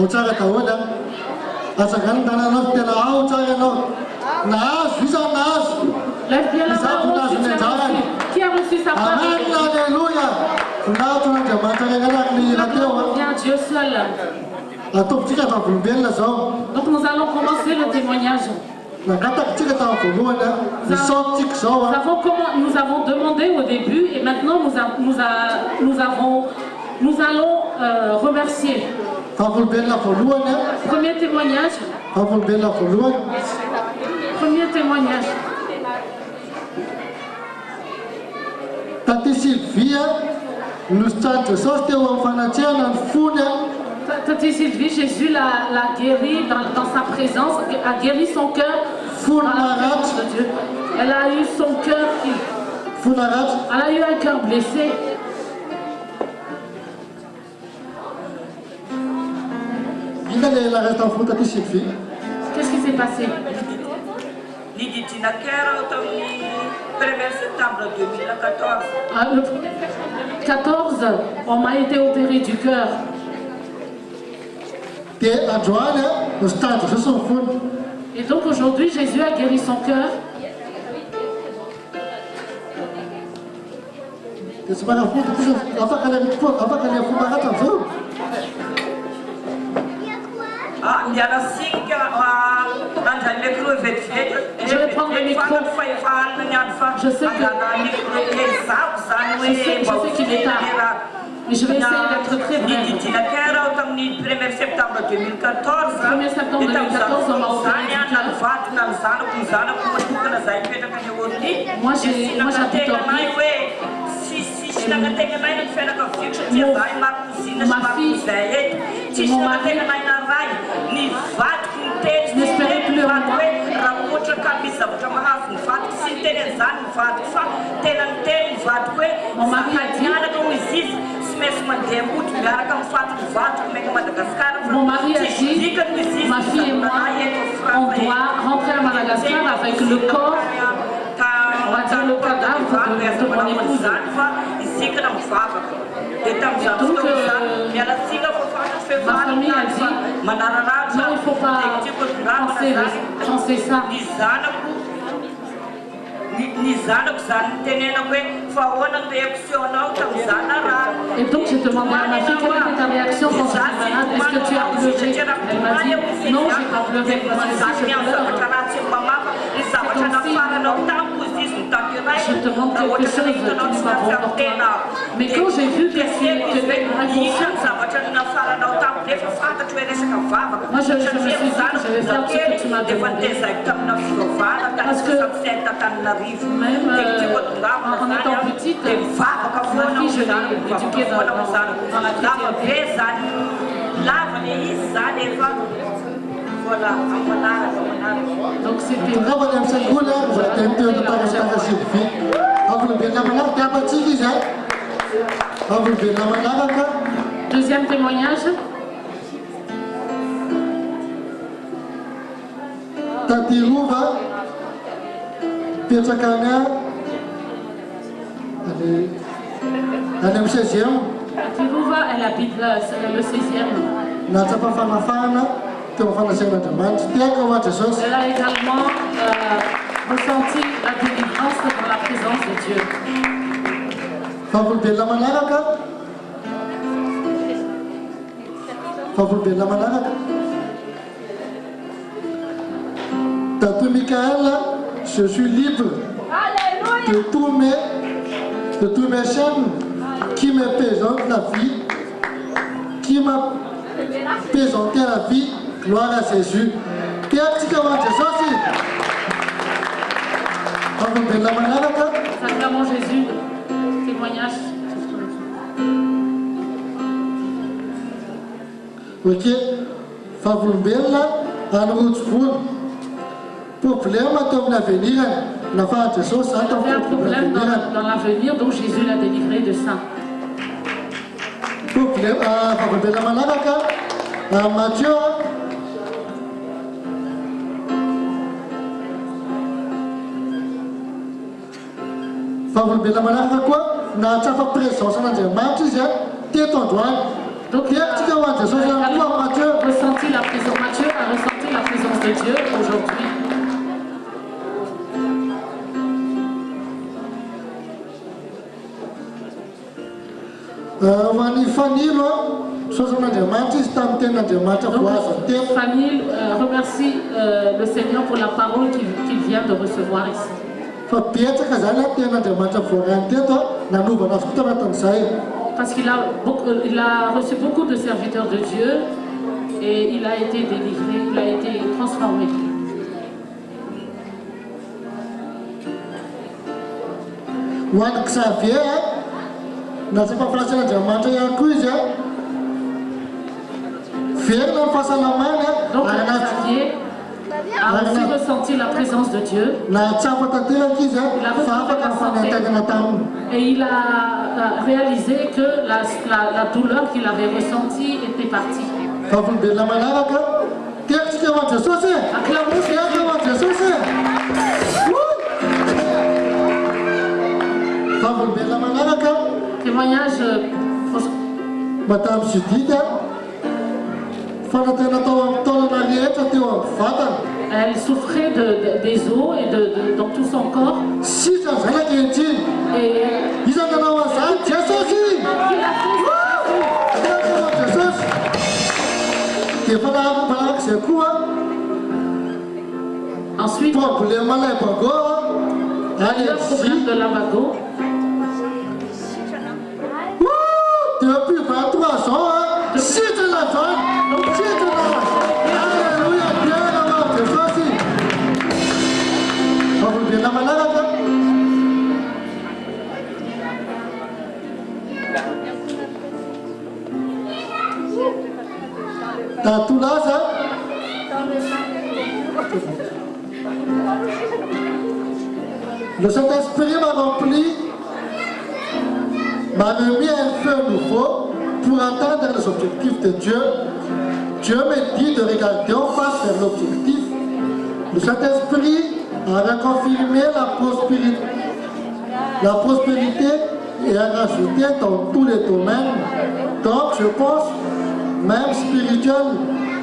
tsara daholo azagany tananao tena ao tsara ianao nahazo iza nahazo Lève bien la main haute si tu as reçu. Qui a reçu sa part? Amen, alléluia. Viens Dieu seul. Donc nous allons commencer le témoignage. Nous avons demandé au début et maintenant nous allons remercier. Premier témoignage. Premier témoignage. Tati Sylvia, nous Tati Sylvie, Jésus l'a guéri dans sa présence, a guéri son cœur dans la présence de Dieu. Elle a eu son cœur elle a eu un cœur blessé. Qu'est-ce qui s'est passé? Le 1er septembre 2014. Le 14, on m'a été opéré du cœur. Et donc aujourd'hui, Jésus a guéri son cœur. Je vais prendre le micro. Je sais qu'il est tard. Mais je vais essayer d'être très brève. Le 1er septembre 2014, on m'a Moi j'habite en ma fille et mon mari n'espérait plus en moi. Mon mari a dit ma fille et moi, on doit rentrer à Madagascar avec le corps, on va dire le cadavre de mon épouse. Donc, ma famille a dit, non, il ne faut pas penser ça. Et donc j'ai demandé à ma fille quelle était ta réaction quand tu es malade, est-ce que tu as pleuré? Elle m'a dit non, je n'ai pas pleuré parce que si je pleure, je te montre quelque chose qui n'est pas bon pour toi. Mais quand j'ai vu que tu étais inconsciente, moi je me suis dit que je vais faire ce que tu m'as demandé. Parce que même en étant petite, ma fille, je l'ai éduquée dans la chrétienté. Donc c'était deuxième témoignage. Tatiruva Piatsakana elle est au 16e. Tatiruva, elle habite le 16e. Elle a également ressenti la délivrance dans la présence de Dieu. Tatu Michael, je suis libre de tous mes chaînes qui me présentent la vie, qui m'a présenté la vie. Gloire à Jésus. Sacrement Jésus, témoignage. Ok, Favumbella, en route problème dans l'avenir, n'a pas de choses. Il y avait un problème dans l'avenir, donc Jésus l'a délivré de ça. Problème, Favumbella Manaka, Mathieu. Favumbella Manaka quoi? N'a pas présence, on a dit, Mathieu, t'es ton droit. Donc, Matthieu a ressenti la présence de Dieu aujourd'hui. Fanny remercie le Seigneur pour la parole qu'il vient de recevoir ici. Parce qu'il a reçu beaucoup de serviteurs de Dieu et il a été délivré, il a été transformé. Donc Xavier a aussi ressenti la présence de Dieu. Il a retrouvé la santé et il a réalisé que la douleur qu'il avait ressentie était partie. Témoignage. Madame Sudida, elle souffrait des os et dans tout son corps. Et il a ensuite, le problème de l'avago. Depuis 23 ans, si tu la donnes, si tu la alléluia, Dieu va te choisir. On vous dit la malade. T'as tout là, ça? Le Saint-Esprit m'a rempli, m'a remis un feu nouveau pour atteindre les objectifs de Dieu. Dieu me dit de regarder en face vers l'objectif. Le Saint-Esprit a reconfirmé la prospérité et a rajouté dans tous les domaines. Donc je pense, même spirituel,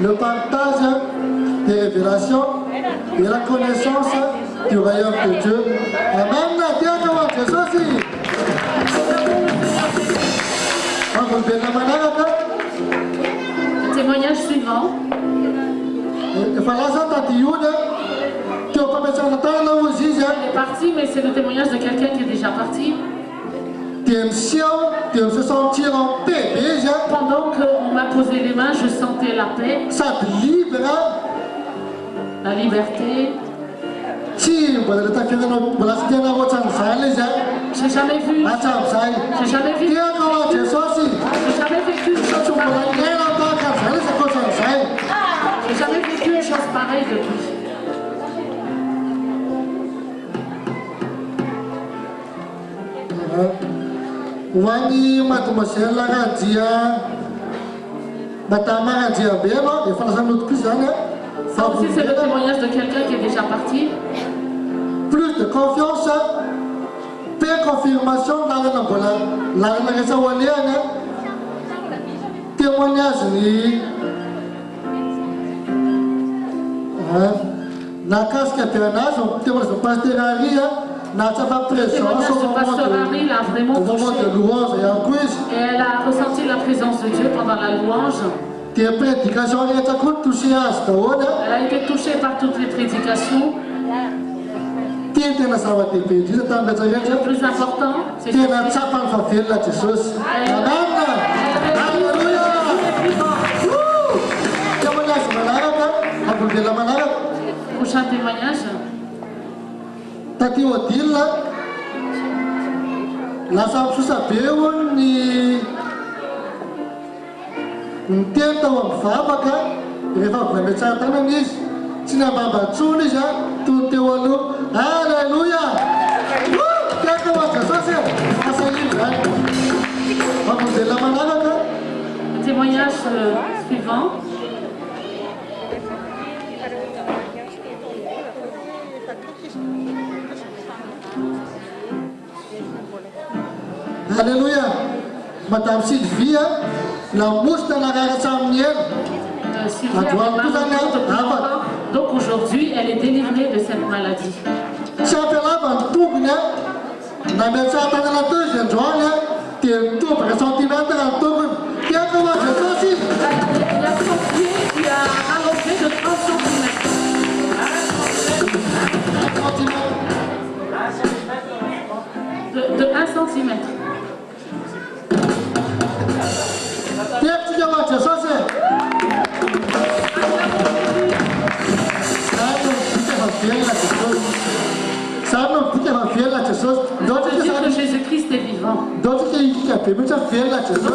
le partage des révélations et la connaissance du royaume de Dieu. Amen. Le témoignage suivant. Il est parti, mais c'est le témoignage de quelqu'un qui est déjà parti. Se sentir en paix déjà. Pendant qu'on m'a posé les mains, je sentais la paix. Ça te livre. La liberté. J'ai jamais vu. J'ai jamais vu. J'ai jamais vécu une chose pareille depuis. Wani matumasela radia batama radia belo et fala notre cuisine. Ça aussi c'est le témoignage de quelqu'un qui est déjà parti. Plus de confiance, paix, confirmation dans la raison walienne. Témoignage ni la casque est un âge, on témoignage de pastérarie. Le témoignage de Pasteur Harry l'a vraiment touché. Et elle a ressenti la présence de Dieu pendant la louange. Elle a été touchée par toutes les prédications. Le plus important, c'est que prochain témoignage. Tati Odila, la sabeu ni tenta o fábrica, ele vai começar a nisso. Tinha babatsuni já, tu teu alu, aleluia. Quer que eu faça essa livre? Vamos ver la manada. Témoignage suivant. Alléluia. Madame Sylvia, La mouche dans la rarraison mienne. Sylvie avait mal au ventre depuis longtemps. Donc aujourd'hui, elle est délivrée de cette maladie. Chapela van Tougna, na mensata na deuxième journée, t'es tout pour centimètres en Tougna. Tiens, comment je fais aussi? Il y a son pied qui a allongé de 30 cm. De 1 cm. Tiens, tu vas voir, je fais aussi. Ça non, tu vas faire la chose. Donc, je veux dire que Jésus-Christ est vivant. D'autres qui ont fait, mais tu vas faire la chose.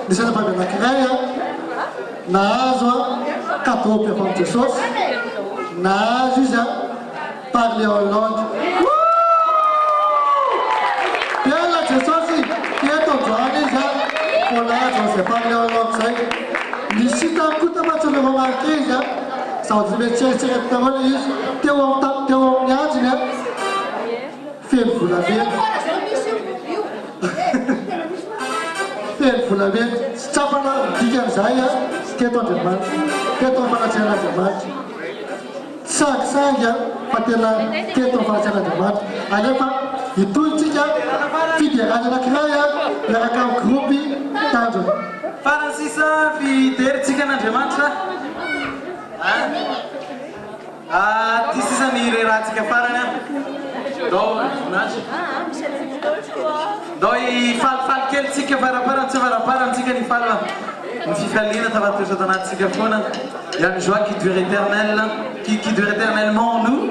Disana pa na kiraya naazwa 4 personnes de sauce naazwa parler en langue bien la sauce qui est en train déjà pour la c'est parler en langue c'est d'ici tant que tu vas te remarquer ça vous met chez directement te on yadine fait pour la vie pour la vie, ça va dire ça, que ton demande, que ton pharmacien la demande. Ça, y a pas de la, que ton pharmacien la demande. Allez pas, il tout le temps, fidèle à la créa, il y a un groupe, tant de. Francis, fidèle, tu connais la demande ça? Ah, tu sais ça, il est raté que faire là. Donc, il faut quel ticket va repartir, tu vas repartir, il faut là. Une fille féline, tu vas toujours dans la tigaphone. Il y a une joie qui dure éternelle, qui dure éternellement en nous,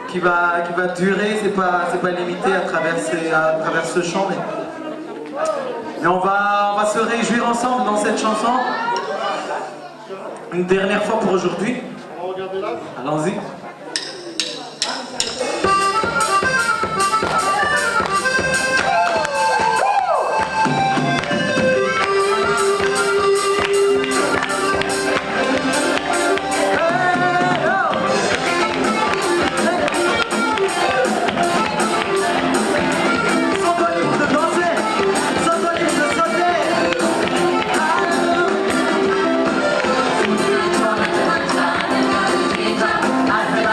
qui va durer, c'est pas limité à travers ce chant. Mais on va se réjouir ensemble dans cette chanson. Une dernière fois pour aujourd'hui. Allons-y. I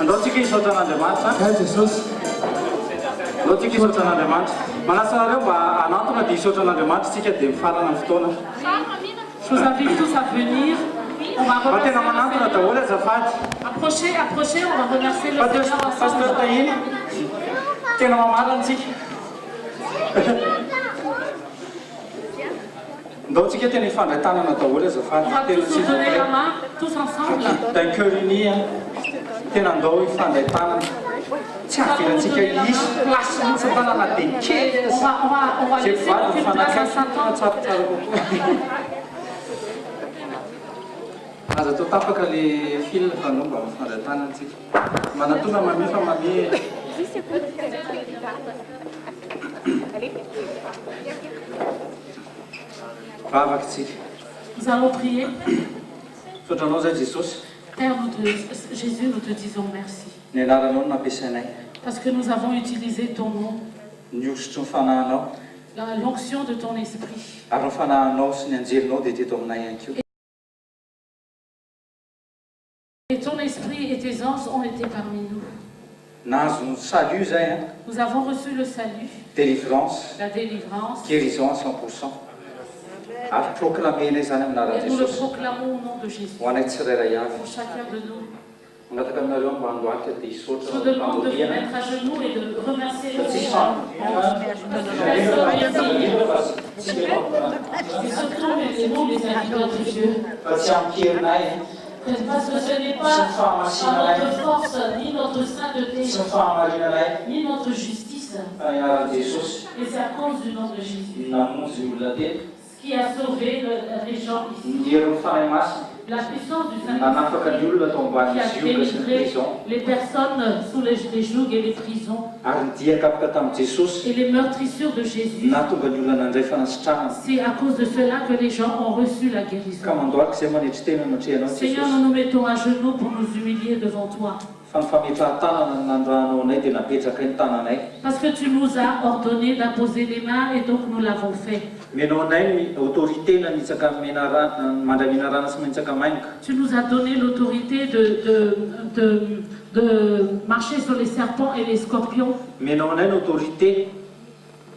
Andaotsika hisaotra an'Andriamanitra. Jesosy. Andaotsika hisaotra an'Andriamanitra. Manasa anareo mba anatona dia hisaotra an'Andriamanitra tsika dia mifarana amin'ny fotoana. Je vous invite tous à venir. On va Fa remercier tena le manatona Seigneur. daholo azafady. Approchez, approchez, on va remercier le Seigneur Pasteur ensemble. Tahiny, tena mamarana tsika. Andaotsika tena hifandray tanana daholo azafady. On va Tena tous nous donner la main, tous ensemble. d'un cœur uni, tena andao hifandray tanana. Tsy avelantsika hisy plasy mihitsy tanana dia kely. On va laisser aucune place à Satan. Tsaratsara kokoa. Aza atao tapaka le fil fa anao mba mifandray tanana tsika. Manatona mamia fa mamia. Vavaka tsika. Nous allons prier. Sotranao zay Jesosy. Père, Jésus, nous te disons merci. Ny anaranao no nampiasainay. Parce que nous avons utilisé ton nom, Niosotro ny fanahinao. l'onction de ton esprit. Ary ny fanahinao sy ny anjelinao dia teto aminay ihany koa. Et ton esprit et tes anges ont été parmi nous. Nahazo ny salut zay, Nous avons reçu le salut, délivrance, la délivrance, guérison à 100%. Ary proclamer zany amin'anaran'i et nous le Jesosy. proclamons au nom de Jésus. Ho anay tsirairay avy. Pour chacun de nous. Mangataka aminareo mba handohatra dia Je hisaotra vous demande de vous fandoriana. mettre à genoux et de remercier le Tsy Seigneur. Tsy Et surtout, mettez-vous les amis de notre Dieu. fa tsy amikerinay, Parce que ce n'est pas par notre force, ni notre sainteté, tsy ny fahamarinanay ni notre justice, fa ny anaran'i Jesosy mais c'est à cause du nom de Jésus, namonjy olona teto. qui a sauvé les gens ici. Niherin'ny fanahy masina La puissance du nanafaka ny Saint-Esprit olona tao qui a ambanin'izy io sy ny délivré prison. les personnes sous les jougs et les prisons Ary nidiaka afaka tamin'i Jesosy et les meurtrissures de Jésus. nahatonga ny olona nandray fanasitrahana. C'est à cause de cela que les gens ont reçu la Ka guérison. mandoaka izay manetry tena natrehanao Seigneur, Jesosy. nous nous mettons à genoux pour nous humilier devant toi. Fa ny fametrahan-tanana ny nandrahanao anay dia napetraka ny tananay. Parce que tu nous as ordonné d'imposer les mains et donc nous l'avons fait. Menao anay ny autorité nanitsaka mandramina rana sy manitsaka maingoka. Tu nous as donné l'autorité de marcher sur les serpents et les scorpions Menao anay ny autorité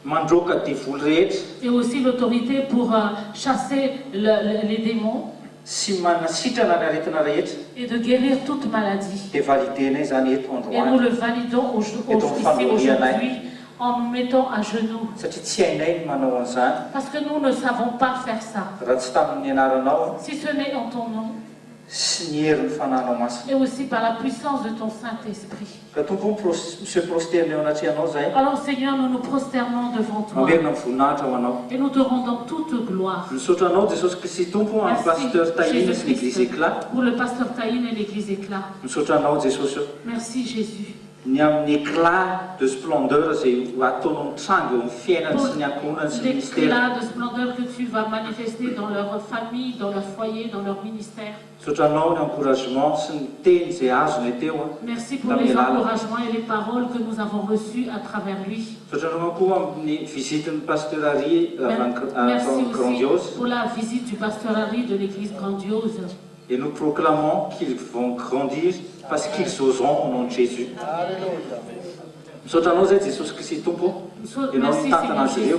mandroaka devoly rehetra et aussi l'autorité pour chasser les démons sy manasitrana ny aretina rehetra. et de guérir toute maladie. Dia validenay zany eto Et nous androany. le validons ici aujourd'hui en nous mettant à genoux. Satria tsy hainay ny manao an'izany. Parce que nous ne savons pas faire ça. Raha tsy tamin'ny anaranao Si ce n'est en ton nom sy ny herin'ny fanahinao masina. et aussi par la puissance de ton Saint-Esprit. Ka tompo se prosterne eo anatrehanao zay. Alors Seigneur, nous nous prosternons devant toi Mamerina ny voninahitra ho anao. et nous te rendons toute gloire. Misaotra anao Jesosy Kristy tompo amin'ny pasteur Tahiny sy l'église éclat. Pour le pasteur Tahine et l'église éclat. Misaotra anao Jesosy. Merci Jésus. Ny amin'ny éclat de splendeur zay ataonao mitrango eo amin'ny fiainany sy ny ankohonany sy ny ministère. L'éclat de splendeur que tu vas manifester dans leur famille, dans leur foyer, dans leur ministère. Misaotra anao ny encouragement sy ny teny zay azony teo. Merci pour les encouragements et les paroles que nous avons reçues à travers lui. Misaotra anao koa amin'ny visiten'ny pasteur Harry Merci aussi grandiose. pour la visite du pasteur Harry de l'église grandiose. Et nous proclamons qu'ils vont grandir parce qu'ils oseront au nom de Jésus. Misaotra anao zay Jesosy Kristy tompo. Ianao Merci mitantana Seigneur azy ireo.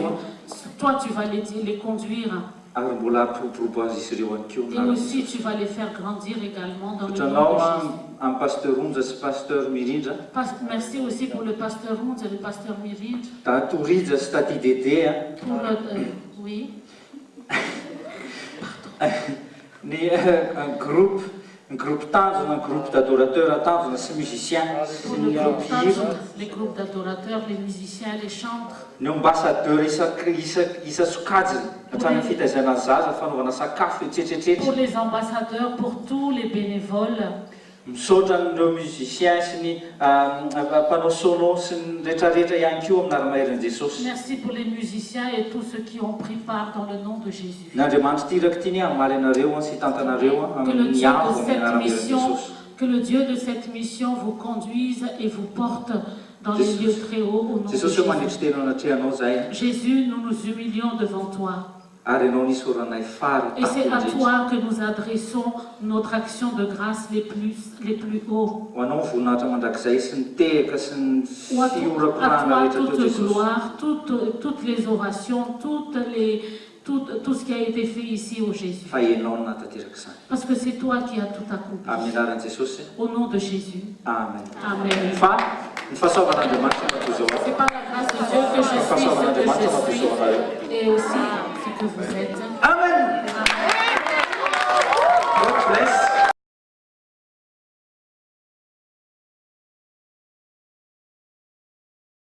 Jésus. Toi tu vas les conduire Ary mbola ampiroborobo azy izy ireo ihany et koa. aussi tu vas les faire grandir également dans le Misaotra nom anao de Jésus. amin'ny pasteur Ronja sy pasteur Mirindra. Merci aussi pour le pasteur Rounz et le pasteur Mirinde. Tatorija sy Tati Dédé. Pour oui. Un groupe tanjona, un groupe d'adorateurs tanjona sy musiciens Pour sy le ny groupe mpihira. Tange, les groupes d'adorateurs, les musiciens, les chantres. Ny ambassadeur isa sokajy hatrany fitaizana zaza fanaovana sakafo etsetretreta. Pour les ambassadeurs, pour tous les bénévoles. Misaotra ireo musiciens sy ny mpanao sono sy ny rehetrarehetra ihany koa amin'ny ara-maherin'i Jesosy. Merci pour les musiciens et tous ceux qui ont pris part dans le nom de Jésus. Ny Andriamanitra tiraka tiany hamaly anareo sy hitantanareo amin'ny avo amin'ny anaran'i Jesosy. Que le Dieu de cette mission vous conduise et vous porte dans les lieux très hauts au nom de Jesosy Jésus. manitry tena anatrehanao zay. Jésus, nous nous humilions devant toi. Ary ianao nisy oranay fary Et c'est à takonindrindra. toi que nous adressons notre action de grâce les plus hauts. Ho anao voninahitra mandrakizay sy ny tehaka sy ny Ou à fiorakorana toi rehetra teo toute Jesosy. gloire, toutes les orations, tout ce qui a été fait ici au Jésus. Fa ianao no natateraka izany. Parce que c'est toi qui as tout accompli. Amin'ny anaran'i Jesosy. Au nom de Jésus. Amen. Amen. Fa ny fahasoavan'Andriamanitra matozao ao. C'est par la grâce de Dieu que je suis ce que je suis et aussi ce que vous êtes. Amen. Amen.